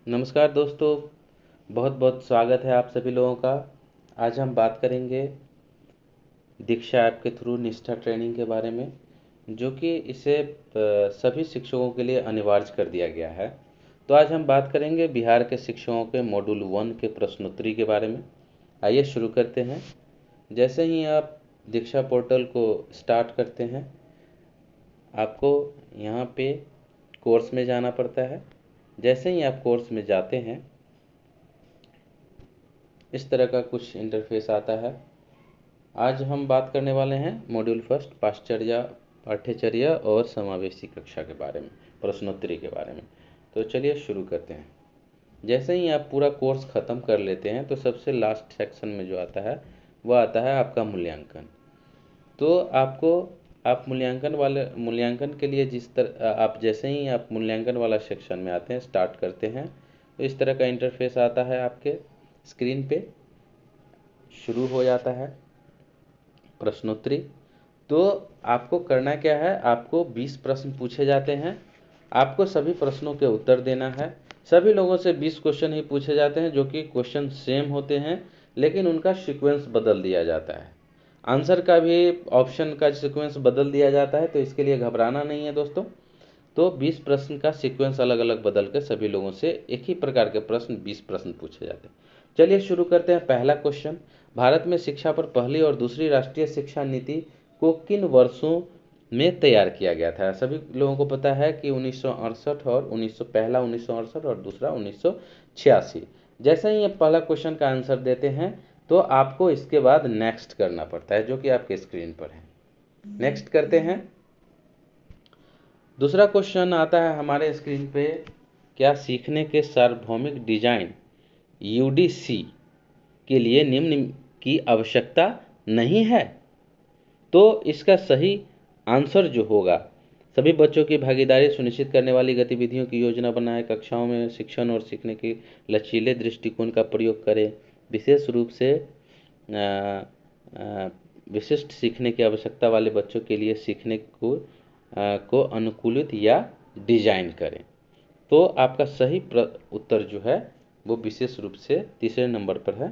नमस्कार दोस्तों, बहुत बहुत स्वागत है आप सभी लोगों का। आज हम बात करेंगे दीक्षा ऐप के थ्रू निष्ठा ट्रेनिंग के बारे में, जो कि इसे सभी शिक्षकों के लिए अनिवार्य कर दिया गया है। तो आज हम बात करेंगे बिहार के शिक्षकों के मॉड्यूल 1 के प्रश्नोत्तरी के बारे में। आइए शुरू करते हैं। जैसे ही आप दीक्षा पोर्टल को स्टार्ट करते हैं, आपको यहाँ पे कोर्स में जाना पड़ता है। जैसे ही आप कोर्स में जाते हैं, इस तरह का कुछ इंटरफेस आता है। आज हम बात करने वाले हैं मॉड्यूल फर्स्ट पाठ्यचर्या और समावेशी कक्षा के बारे में, प्रश्नोत्तरी के बारे में। तो चलिए शुरू करते हैं। जैसे ही आप पूरा कोर्स ख़त्म कर लेते हैं, तो सबसे लास्ट सेक्शन में जो आता है वह आता है आपका मूल्यांकन। तो आप मूल्यांकन के लिए आप जैसे ही आप मूल्यांकन वाला सेक्शन में आते हैं, स्टार्ट करते हैं, तो इस तरह का इंटरफेस आता है आपके स्क्रीन पे। शुरू हो जाता है प्रश्नोत्तरी। तो आपको करना क्या है, आपको 20 प्रश्न पूछे जाते हैं। आपको सभी प्रश्नों के उत्तर देना है। सभी लोगों से 20 क्वेश्चन ही पूछे जाते हैं, जो कि क्वेश्चन सेम होते हैं, लेकिन उनका सीक्वेंस बदल दिया जाता है। आंसर का भी ऑप्शन का सीक्वेंस बदल दिया जाता है, तो इसके लिए घबराना नहीं है दोस्तों। तो 20 प्रश्न का सीक्वेंस अलग अलग बदल कर सभी लोगों से एक ही प्रकार के प्रश्न 20 प्रश्न पूछे जाते हैं। चलिए शुरू करते हैं। पहला क्वेश्चन, भारत में शिक्षा पर पहली और दूसरी राष्ट्रीय शिक्षा नीति को किन वर्षों में तैयार किया गया था? सभी लोगों को पता है कि 1968 और पहला 1968 और दूसरा 1986। जैसे ही आप पहला क्वेश्चन का आंसर देते हैं, तो आपको इसके बाद नेक्स्ट करना पड़ता है, जो कि आपके स्क्रीन पर है। नेक्स्ट करते हैं। दूसरा क्वेश्चन आता है हमारे स्क्रीन पे, क्या सीखने के सार्वभौमिक डिजाइन यूडीसी के लिए निम्न की आवश्यकता नहीं है? तो इसका सही आंसर जो होगा, सभी बच्चों की भागीदारी सुनिश्चित करने वाली गतिविधियों की योजना बनाएं, कक्षाओं में शिक्षण और सीखने के लचीले दृष्टिकोण का प्रयोग करें, विशेष रूप से विशिष्ट सीखने की आवश्यकता वाले बच्चों के लिए सीखने को अनुकूलित या डिजाइन करें। तो आपका सही उत्तर जो है वो विशेष रूप से तीसरे नंबर पर है।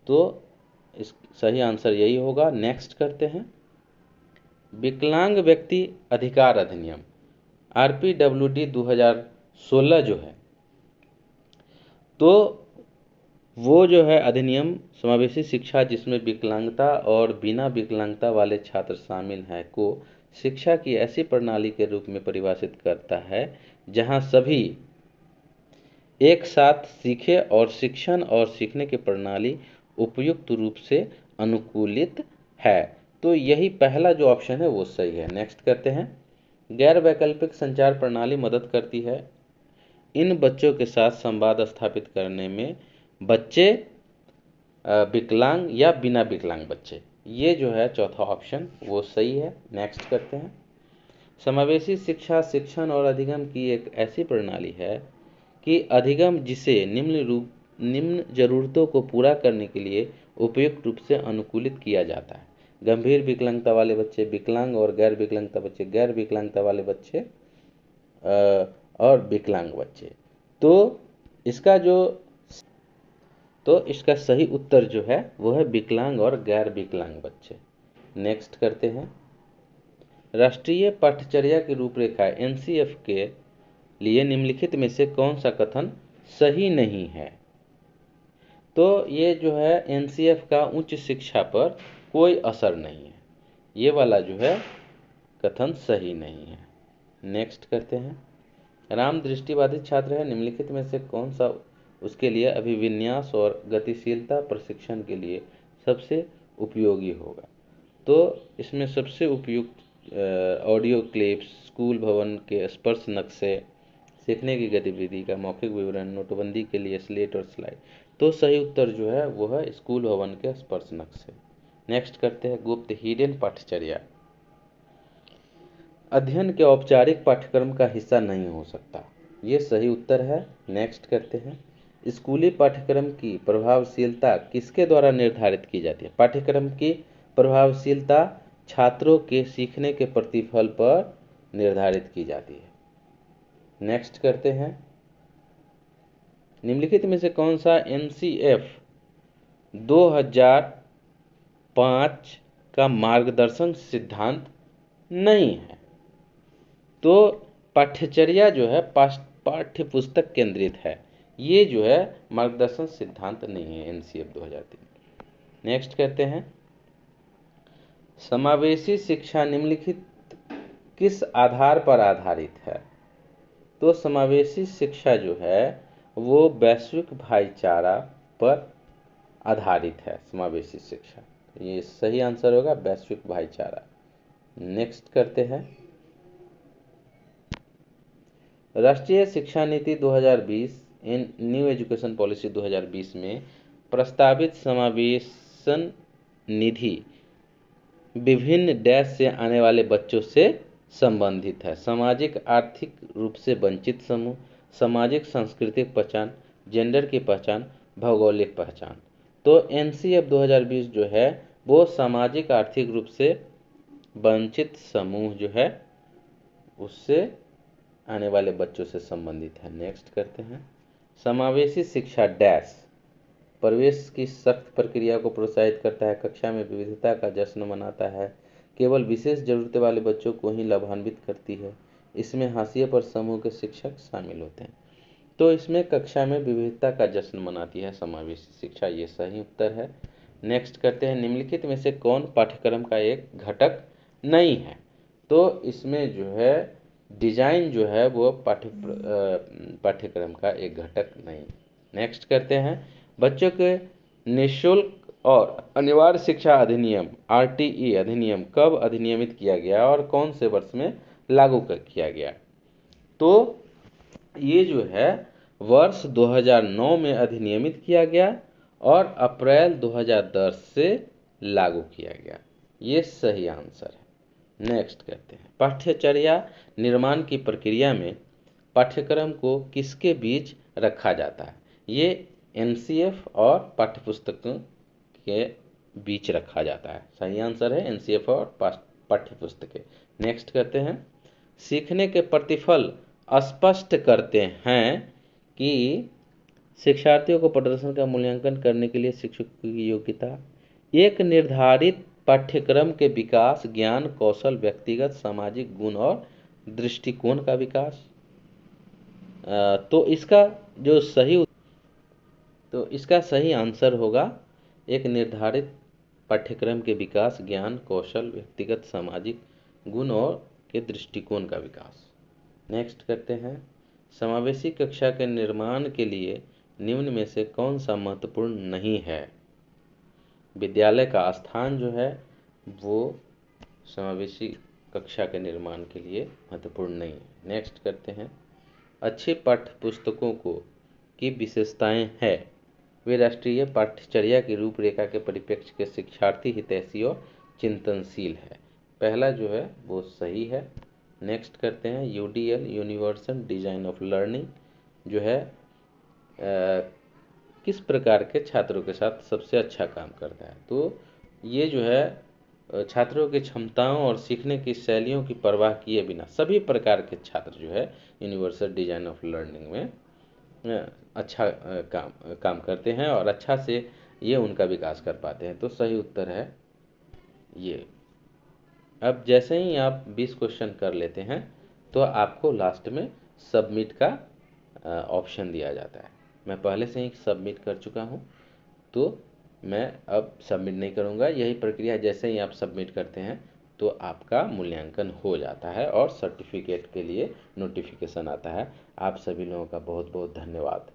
तो इस सही आंसर यही होगा। नेक्स्ट करते हैं। विकलांग व्यक्ति अधिकार अधिनियम RPWD 2016 जो है, तो वो जो है अधिनियम समावेशी शिक्षा, जिसमें विकलांगता और बिना विकलांगता वाले छात्र शामिल हैं, को शिक्षा की ऐसी प्रणाली के रूप में परिभाषित करता है जहां सभी एक साथ सीखे और शिक्षण और सीखने की प्रणाली उपयुक्त रूप से अनुकूलित है। तो यही पहला जो ऑप्शन है वो सही है। नेक्स्ट करते हैं। गैर वैकल्पिक संचार प्रणाली मदद करती है इन बच्चों के साथ संवाद स्थापित करने में बच्चे विकलांग या बिना विकलांग बच्चे। ये जो है चौथा ऑप्शन वो सही है। नेक्स्ट करते हैं। समावेशी शिक्षा शिक्षण और अधिगम की एक ऐसी प्रणाली है कि अधिगम जिसे निम्न जरूरतों को पूरा करने के लिए उपयुक्त रूप से अनुकूलित किया जाता है। गंभीर विकलांगता वाले बच्चे विकलांग और गैर विकलांगता बच्चे गैर विकलांगता वाले बच्चे और विकलांग बच्चे। तो इसका सही उत्तर जो है वो है विकलांग और गैर विकलांग बच्चे। नेक्स्ट करते हैं। राष्ट्रीय पाठ्यचर्या की रूपरेखा NCF के लिए निम्नलिखित में से कौन सा कथन सही नहीं है? तो ये जो है NCF का उच्च शिक्षा पर कोई असर नहीं है, ये वाला जो है कथन सही नहीं है। नेक्स्ट करते हैं। राम दृष्टिबाधित छात्र है, निम्नलिखित में से कौन सा उसके लिए अभिविन्यास और गतिशीलता प्रशिक्षण के लिए सबसे उपयोगी होगा? तो इसमें सबसे उपयुक्त ऑडियो क्लिप्स, स्कूल भवन के स्पर्श नक्शे, सीखने की गतिविधि का मौखिक विवरण, नोटबंदी के लिए स्लेट और स्लाइड। तो सही उत्तर जो है वो है स्कूल भवन के स्पर्श नक्शे। नेक्स्ट करते हैं। गुप्त हिडन पाठ्यचर्या अध्ययन के औपचारिक पाठ्यक्रम का हिस्सा नहीं हो सकता, ये सही उत्तर है। नेक्स्ट करते हैं। स्कूली पाठ्यक्रम की प्रभावशीलता किसके द्वारा निर्धारित की जाती है? पाठ्यक्रम की प्रभावशीलता छात्रों के सीखने के प्रतिफल पर निर्धारित की जाती है। नेक्स्ट करते हैं। निम्नलिखित में से कौन सा NCF 2005 का मार्गदर्शन सिद्धांत नहीं है? तो पाठ्यचर्या जो है पाठ्य पुस्तक केंद्रित है, ये जो है मार्गदर्शन सिद्धांत नहीं है NCF 2003। नेक्स्ट करते हैं, समावेशी शिक्षा निम्नलिखित किस आधार पर आधारित है? तो समावेशी शिक्षा जो है वो वैश्विक भाईचारा पर आधारित है। समावेशी शिक्षा, ये सही आंसर होगा, वैश्विक भाईचारा। नेक्स्ट करते हैं, राष्ट्रीय शिक्षा नीति 2020 न्यू एजुकेशन पॉलिसी 2020 में प्रस्तावित समावेशन निधि विभिन्न डैश से आने वाले बच्चों से संबंधित है। सामाजिक आर्थिक रूप से वंचित समूह, सामाजिक सांस्कृतिक पहचान, जेंडर की पहचान, भौगोलिक पहचान। तो NCF 2020 जो है वो सामाजिक आर्थिक रूप से वंचित समूह जो है उससे आने वाले बच्चों से संबंधित है। नेक्स्ट करते हैं, समावेशी शिक्षा डैश प्रवेश की सख्त प्रक्रिया को प्रोत्साहित करता है, कक्षा में विविधता का जश्न मनाता है, केवल विशेष जरूरतें वाले बच्चों को ही लाभान्वित करती है, इसमें हाशिए पर समूह के शिक्षक शामिल होते हैं। तो इसमें कक्षा में विविधता का जश्न मनाती है समावेशी शिक्षा, ये सही उत्तर है। नेक्स्ट करते हैं, निम्नलिखित में से कौन पाठ्यक्रम का एक घटक नहीं है? तो इसमें जो है डिजाइन जो है वो पाठ्यक्रम का एक घटक नहीं। नेक्स्ट करते हैं, बच्चों के निःशुल्क और अनिवार्य शिक्षा अधिनियम RTE अधिनियम कब अधिनियमित किया गया और कौन से वर्ष में लागू किया गया? तो ये जो है वर्ष 2009 में अधिनियमित किया गया और अप्रैल 2010 से लागू किया गया, ये सही आंसर है। नेक्स्ट करते हैं, पाठ्यचर्या निर्माण की प्रक्रिया में पाठ्यक्रम को किसके बीच रखा जाता है? ये NCF और पाठ्यपुस्तकों के बीच रखा जाता है। सही आंसर है NCF और पाठ्यपुस्तकें। नेक्स्ट करते हैं, सीखने के प्रतिफल स्पष्ट करते हैं कि शिक्षार्थियों को प्रदर्शन का मूल्यांकन करने के लिए शिक्षक की योग्यता, एक निर्धारित पाठ्यक्रम के विकास, ज्ञान कौशल, व्यक्तिगत सामाजिक गुण और दृष्टिकोण का विकास। तो इसका सही आंसर होगा एक निर्धारित पाठ्यक्रम के विकास, ज्ञान कौशल, व्यक्तिगत सामाजिक गुण और के दृष्टिकोण का विकास। नेक्स्ट करते हैं, समावेशी कक्षा के निर्माण के लिए निम्न में से कौन सा महत्वपूर्ण नहीं है? विद्यालय का स्थान जो है वो समावेशी कक्षा के निर्माण के लिए महत्वपूर्ण नहीं है। नेक्स्ट करते हैं, अच्छी पाठ्य पुस्तकों की विशेषताएं हैं, वे राष्ट्रीय पाठ्यचर्या की रूपरेखा के परिप्रेक्ष्य के शिक्षार्थी हितैषी और चिंतनशील है। पहला जो है वो सही है। नेक्स्ट करते हैं, UDL universal design of learning जो है किस प्रकार के छात्रों के साथ सबसे अच्छा काम करता है? तो ये जो है छात्रों की क्षमताओं और सीखने की शैलियों की परवाह किए बिना सभी प्रकार के छात्र जो है यूनिवर्सल डिजाइन ऑफ लर्निंग में अच्छा काम करते हैं और अच्छा से ये उनका विकास कर पाते हैं। तो सही उत्तर है ये। अब जैसे ही आप 20 क्वेश्चन कर लेते हैं तो आपको लास्ट में सबमिट का ऑप्शन दिया जाता है। मैं पहले से ही सबमिट कर चुका हूँ तो मैं अब सबमिट नहीं करूँगा। यही प्रक्रिया जैसे ही आप सबमिट करते हैं तो आपका मूल्यांकन हो जाता है और सर्टिफिकेट के लिए नोटिफिकेशन आता है। आप सभी लोगों का बहुत बहुत धन्यवाद।